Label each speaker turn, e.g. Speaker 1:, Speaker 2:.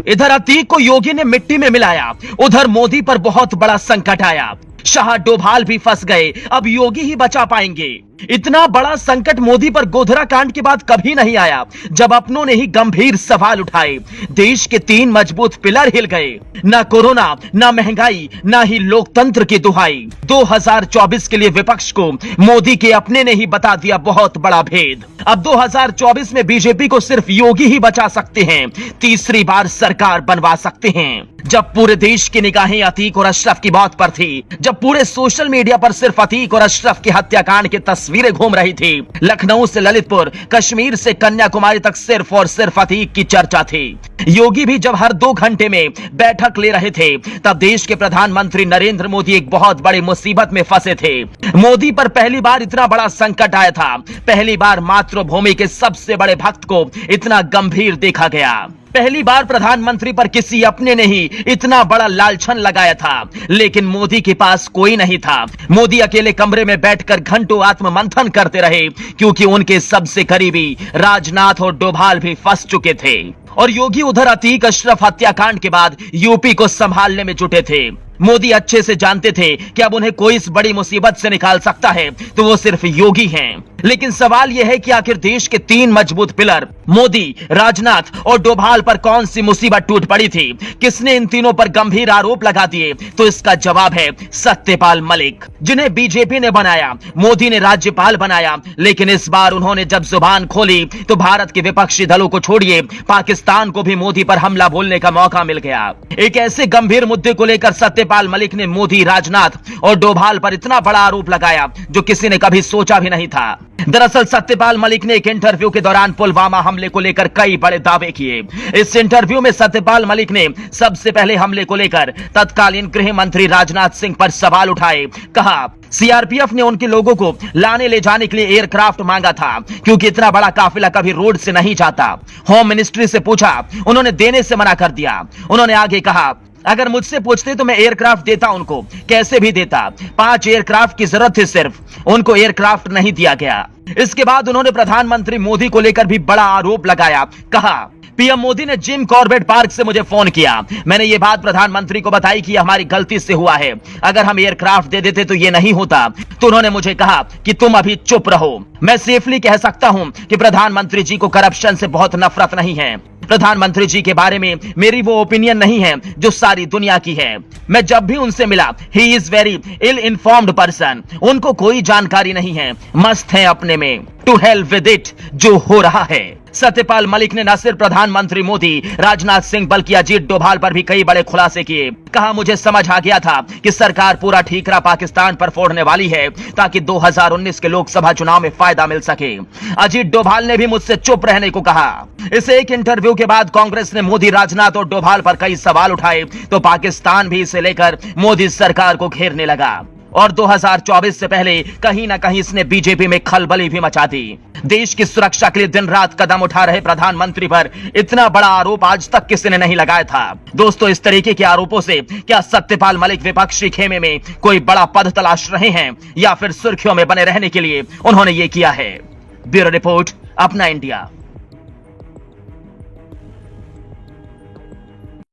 Speaker 1: इधर अतीक को योगी ने मिट्टी में मिलाया, उधर मोदी पर बहुत बड़ा संकट आया। शाह डोभाल भी फंस गए, अब योगी ही बचा पाएंगे। इतना बड़ा संकट मोदी पर गोधरा कांड के बाद कभी नहीं आया, जब अपनों ने ही गंभीर सवाल उठाए। देश के 3 मजबूत पिलर हिल गए। ना कोरोना, ना महंगाई, ना ही लोकतंत्र की दुहाई। 2024 के लिए विपक्ष को मोदी के अपने ने ही बता दिया बहुत बड़ा भेद। अब 2024 में बीजेपी को सिर्फ योगी ही बचा सकते हैं, तीसरी बार सरकार बनवा सकते हैं। जब पूरे देश की निगाहें अतीक और अशरफ की मौत पर थी, जब पूरे सोशल मीडिया पर सिर्फ अतीक और अशरफ की हत्याकांड की तस्वीरें घूम रही थी, लखनऊ से ललितपुर, कश्मीर से कन्याकुमारी तक सिर्फ और सिर्फ अतीक की चर्चा थी। योगी भी जब हर 2 घंटे में बैठक ले रहे थे, तब देश के प्रधानमंत्री नरेंद्र मोदी एक बहुत बड़ी मुसीबत में फंसे थे। मोदी पर पहली बार इतना बड़ा संकट आया था, पहली बार मातृभूमि के सबसे बड़े भक्त को इतना गंभीर देखा गया। पहली बार प्रधानमंत्री पर किसी अपने ने ही इतना बड़ा लालछन लगाया था, लेकिन मोदी के पास कोई नहीं था। मोदी अकेले कमरे में बैठकर घंटों आत्ममंथन करते रहे, क्योंकि उनके सबसे करीबी राजनाथ और डोभाल भी फंस चुके थे। और योगी उधर अतीक अशरफ हत्याकांड के बाद यूपी को संभालने में जुटे थे। मोदी अच्छे से जानते थे कि अब उन्हें कोई इस बड़ी मुसीबत से निकाल सकता है तो वो सिर्फ योगी हैं। लेकिन सवाल यह है कि आखिर देश के 3 मजबूत पिलर मोदी, राजनाथ और डोभाल पर कौन सी मुसीबत टूट पड़ी थी? किसने इन तीनों पर गंभीर आरोप लगा दिए? तो इसका जवाब है सत्यपाल मलिक, जिन्हें बीजेपी ने बनाया। मोदी ने राज्यपाल बनाया, लेकिन इस बार उन्होंने जब जुबान खोली तो भारत के विपक्षी दलों को छोड़िए, पाकिस्तान को भी मोदी पर हमला बोलने का मौका मिल गया। एक ऐसे गंभीर मुद्दे को लेकर सत्यपाल मलिक ने मोदी, राजनाथ और डोभाल पर इतना बड़ा आरोप लगाया जो किसी ने कभी सोचा भी नहीं था। दरअसल सत्यपाल मलिक ने एक इंटरव्यू के दौरान पुलवामा हमले को लेकर कई बड़े दावे किए। इस इंटरव्यू में सत्यपाल मलिक ने सबसे पहले हमले को लेकर तत्कालीन गृह मंत्री राजनाथ सिंह पर सवाल उठाए। कहा, सीआरपीएफ ने उनके लोगों को लाने ले जाने के लिए एयरक्राफ्ट मांगा था, क्योंकि इतना बड़ा काफिला कभी रोड से नहीं जाता। होम मिनिस्ट्री से पूछा, उन्होंने देने से मना कर दिया। उन्होंने आगे कहा, अगर मुझसे पूछते तो मैं एयरक्राफ्ट देता, उनको कैसे भी देता। 5 एयरक्राफ्ट की जरूरत थी सिर्फ, उनको एयरक्राफ्ट नहीं दिया गया। इसके बाद उन्होंने प्रधानमंत्री मोदी को लेकर भी बड़ा आरोप लगाया। कहा, पीएम मोदी ने जिम कॉर्बेट पार्क से मुझे फोन किया, मैंने ये बात प्रधानमंत्री को बताई कि हमारी गलती से हुआ है, अगर हम एयरक्राफ्ट दे देते तो ये नहीं होता। तो उन्होंने मुझे कहा कि तुम अभी चुप रहो। मैं सेफली कह सकता हूं कि प्रधानमंत्री जी को करप्शन से बहुत नफरत नहीं है। प्रधानमंत्री जी के बारे में मेरी वो ओपिनियन नहीं है जो सारी दुनिया की है। मैं जब भी उनसे मिला, he is very ill informed person, उनको कोई जानकारी नहीं है, मस्त है अपने में। टू हेल विद इट, जो हो रहा है। सत्यपाल मलिक ने न सिर्फ प्रधानमंत्री मोदी, राजनाथ सिंह बल्कि अजीत डोभाल पर भी कई बड़े खुलासे किए। कहा, मुझे समझ आ गया था कि सरकार पूरा ठीकरा पाकिस्तान पर फोड़ने वाली है ताकि 2019 के लोकसभा चुनाव में फायदा मिल सके। अजीत डोभाल ने भी मुझसे चुप रहने को कहा। इस एक इंटरव्यू के बाद कांग्रेस ने मोदी, राजनाथ और डोभाल पर कई सवाल उठाए तो पाकिस्तान भी इसे लेकर मोदी सरकार को घेरने लगा। और 2024 से पहले कहीं ना कहीं इसने बीजेपी में खलबली भी मचा दी। देश की सुरक्षा के लिए दिन रात कदम उठा रहे प्रधानमंत्री पर इतना बड़ा आरोप आज तक किसी ने नहीं लगाया था। दोस्तों, इस तरीके के आरोपों से क्या सत्यपाल मलिक विपक्षी खेमे में कोई बड़ा पद तलाश रहे हैं, या फिर सुर्खियों में बने रहने के लिए उन्होंने ये किया है? ब्यूरो रिपोर्ट, अपना इंडिया।